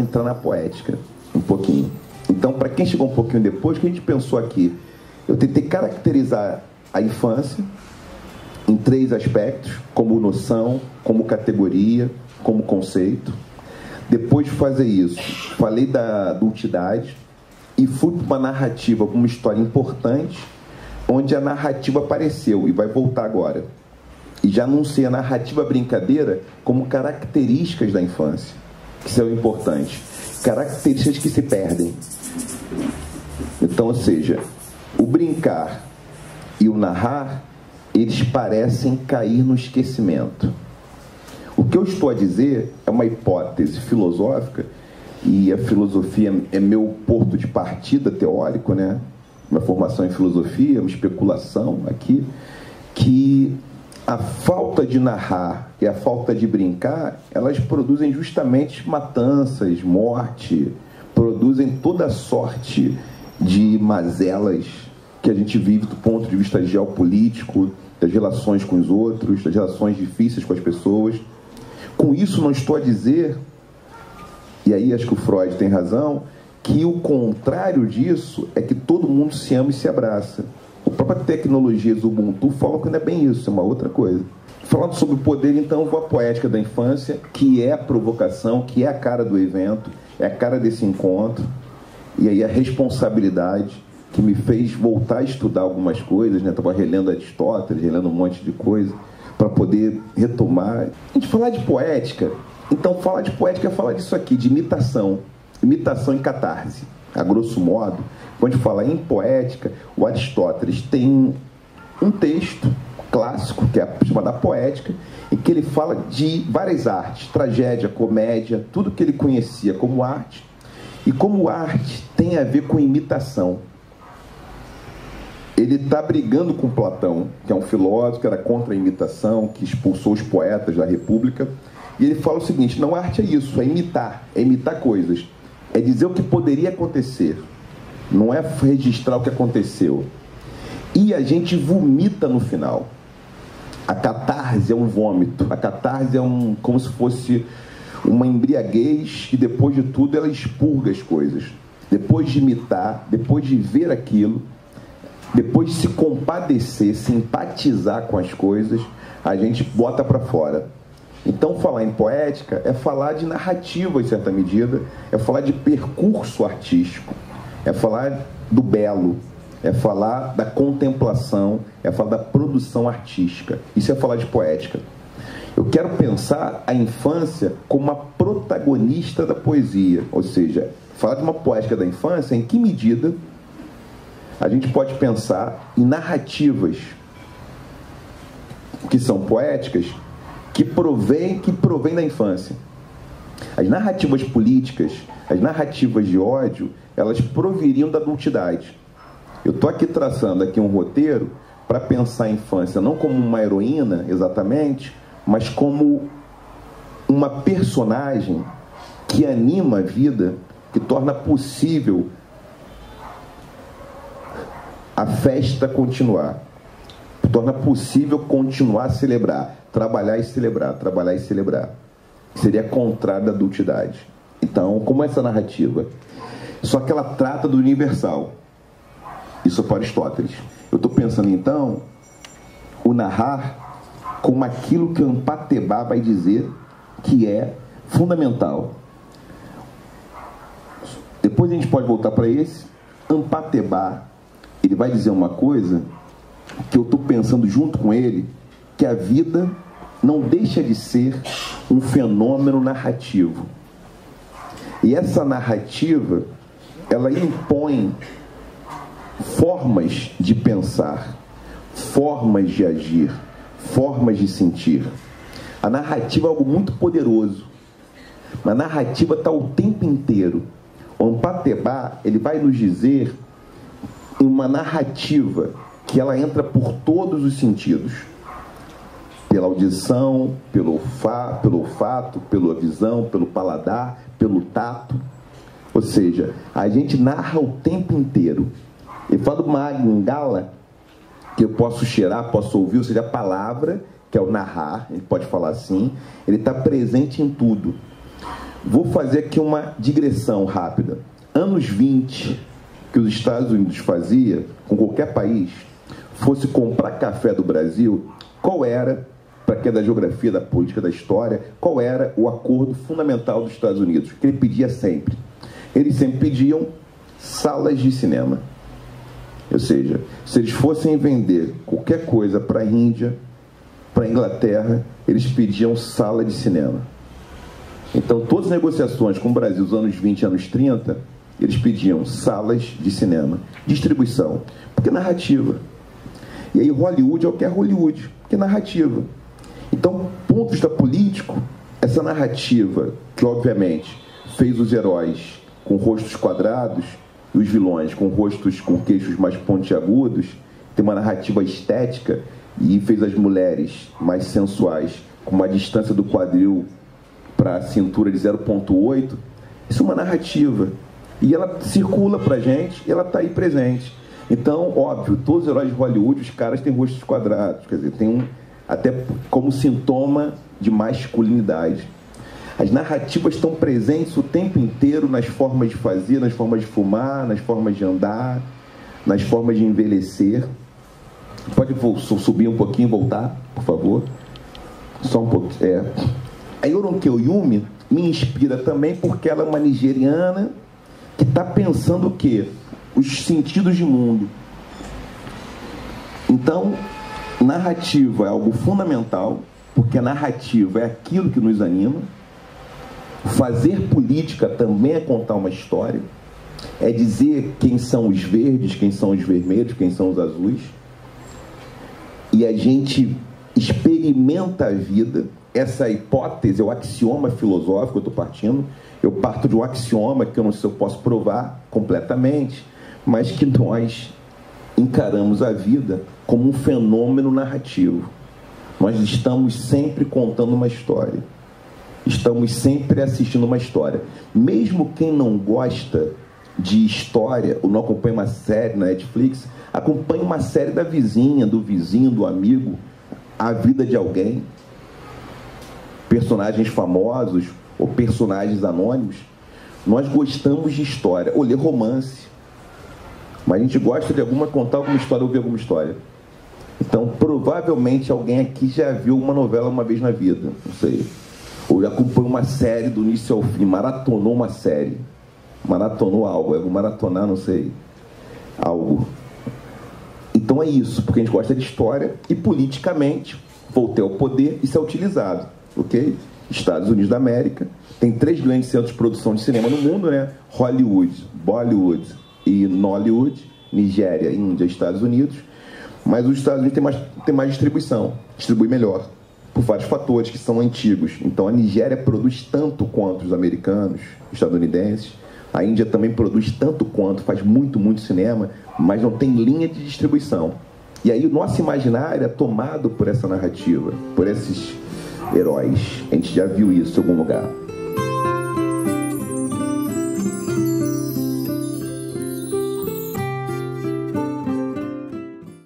entrar na poética um pouquinho. Então, para quem chegou um pouquinho depois, o que a gente pensou aqui? Eu tentei caracterizar a infância em 3 aspectos, como noção, como categoria, como conceito. Depois de fazer isso, falei da adultidade e fui para uma narrativa, para uma história importante, onde a narrativa apareceu e vai voltar agora. E já anunciei a narrativa brincadeira como características da infância, que são importantes. Características que se perdem. Então, ou seja, o brincar e o narrar, eles parecem cair no esquecimento. O que eu estou a dizer é uma hipótese filosófica, e a filosofia é meu porto de partida teórico, né? Minha formação em filosofia, uma especulação aqui, que a falta de narrar e a falta de brincar, elas produzem justamente matanças, morte, produzem toda sorte de mazelas que a gente vive do ponto de vista geopolítico, das relações com os outros, das relações difíceis com as pessoas. Com isso, não estou a dizer, e aí acho que o Freud tem razão, que o contrário disso é que todo mundo se ama e se abraça. A própria tecnologia do Ubuntu fala que não é bem isso, é uma outra coisa. Falando sobre o poder, então, eu vou à poética da infância, que é a provocação, que é a cara do evento, é a cara desse encontro, e aí a responsabilidade que me fez voltar a estudar algumas coisas, né? Estava relendo Aristóteles, relendo um monte de coisa, para poder retomar. A gente falar de poética, então falar de poética é falar disso aqui, de imitação. Imitação em catarse. A grosso modo, quando a gente fala em poética, o Aristóteles tem um texto clássico, que é a chamada Poética, em que ele fala de várias artes, tragédia, comédia, tudo que ele conhecia como arte, e como arte tem a ver com imitação. Ele está brigando com Platão, que é um filósofo que era contra a imitação, que expulsou os poetas da República, e ele fala o seguinte: não, arte é isso, é imitar coisas, é dizer o que poderia acontecer, não é registrar o que aconteceu. E a gente vomita no final. A catarse é um vômito, a catarse é como se fosse uma embriaguez que depois de tudo ela expurga as coisas. Depois de imitar, depois de ver aquilo, depois de se compadecer, simpatizar com as coisas, a gente bota para fora. Então, falar em poética é falar de narrativa, em certa medida, é falar de percurso artístico, é falar do belo, é falar da contemplação, é falar da produção artística. Isso é falar de poética. Eu quero pensar a infância como uma protagonista da poesia, ou seja, falar de uma poética da infância, em que medida a gente pode pensar em narrativas que são poéticas, que provém da infância. As narrativas políticas, as narrativas de ódio, elas proviriam da adultidade. Eu estou aqui traçando aqui um roteiro para pensar a infância não como uma heroína, exatamente, mas como uma personagem que anima a vida, que torna possível a festa continuar, torna possível continuar a celebrar, trabalhar e celebrar, trabalhar e celebrar. Seria contrário da adultidade. Então, como é essa narrativa? Só que ela trata do universal. Isso é para Aristóteles. Eu estou pensando, então, o narrar como aquilo que o Ampatebá vai dizer que é fundamental. Depois a gente pode voltar para esse. Ampatebá, ele vai dizer uma coisa que eu estou pensando junto com ele, que a vida não deixa de ser um fenômeno narrativo. E essa narrativa, ela impõe formas de pensar, formas de agir, formas de sentir. A narrativa é algo muito poderoso. A narrativa está o tempo inteiro. O Ampatebá, ele vai nos dizer em uma narrativa que ela entra por todos os sentidos. Pela audição, pelo olfato, pela visão, pelo paladar, pelo tato. Ou seja, a gente narra o tempo inteiro. Ele fala do Mangala, que eu posso cheirar, posso ouvir, ou seja, a palavra, que é o narrar, ele pode falar assim, ele está presente em tudo. Vou fazer aqui uma digressão rápida. Anos 20, que os Estados Unidos fazia com qualquer país, fosse comprar café do Brasil, qual era, para quem é da geografia, da política, da história, qual era o acordo fundamental dos Estados Unidos, que ele pedia sempre? Eles sempre pediam salas de cinema. Ou seja, se eles fossem vender qualquer coisa para a Índia, para a Inglaterra, eles pediam sala de cinema. Então, todas as negociações com o Brasil dos anos 20 e anos 30, eles pediam salas de cinema. Distribuição, porque narrativa. E aí Hollywood é o que é Hollywood, que é narrativa. Então, do ponto de vista político, essa narrativa, que obviamente fez os heróis com rostos quadrados e os vilões com rostos com queixos mais pontiagudos, tem uma narrativa estética, e fez as mulheres mais sensuais com uma distância do quadril para a cintura de 0,8, isso é uma narrativa. E ela circula para a gente, e ela está aí presente. Então, óbvio, todos os heróis de Hollywood, os caras têm rostos quadrados, quer dizer, tem até como sintoma de masculinidade. As narrativas estão presentes o tempo inteiro nas formas de fazer, nas formas de fumar, nas formas de andar, nas formas de envelhecer. Pode subir um pouquinho e voltar, por favor? Só um pouquinho. A Yoronke Yumi me inspira também porque ela é uma nigeriana que está pensando o quê? Os sentidos de mundo. Então, narrativa é algo fundamental, porque a narrativa é aquilo que nos anima. Fazer política também é contar uma história, é dizer quem são os verdes, quem são os vermelhos, quem são os azuis. E a gente experimenta a vida. Essa hipótese é o axioma filosófico, eu estou partindo. Eu parto de um axioma que eu não sei se eu posso provar completamente, mas que nós encaramos a vida como um fenômeno narrativo. Nós estamos sempre contando uma história. Estamos sempre assistindo uma história. Mesmo quem não gosta de história, ou não acompanha uma série na Netflix, acompanha uma série da vizinha, do vizinho, do amigo, a vida de alguém, personagens famosos ou personagens anônimos. Nós gostamos de história, ou ler romance, mas a gente gosta de contar alguma história, ouvir alguma história. Então, provavelmente alguém aqui já viu uma novela uma vez na vida, não sei, ou já acompanhou uma série do início ao fim, maratonou uma série, maratonou algo, maratonar, não sei, algo. Então é isso, porque a gente gosta de história e politicamente, voltei ao poder, isso é utilizado, ok? Estados Unidos da América, tem 3 grandes centros de produção de cinema no mundo, né? Hollywood, Bollywood e Nollywood, Nigéria, Índia, Estados Unidos, mas os Estados Unidos tem mais distribuição, distribui melhor, por vários fatores que são antigos. Então a Nigéria produz tanto quanto os americanos, estadunidenses, a Índia também produz tanto quanto, faz muito cinema, mas não tem linha de distribuição. E aí o nosso imaginário é tomado por essa narrativa, por esses heróis. A gente já viu isso em algum lugar.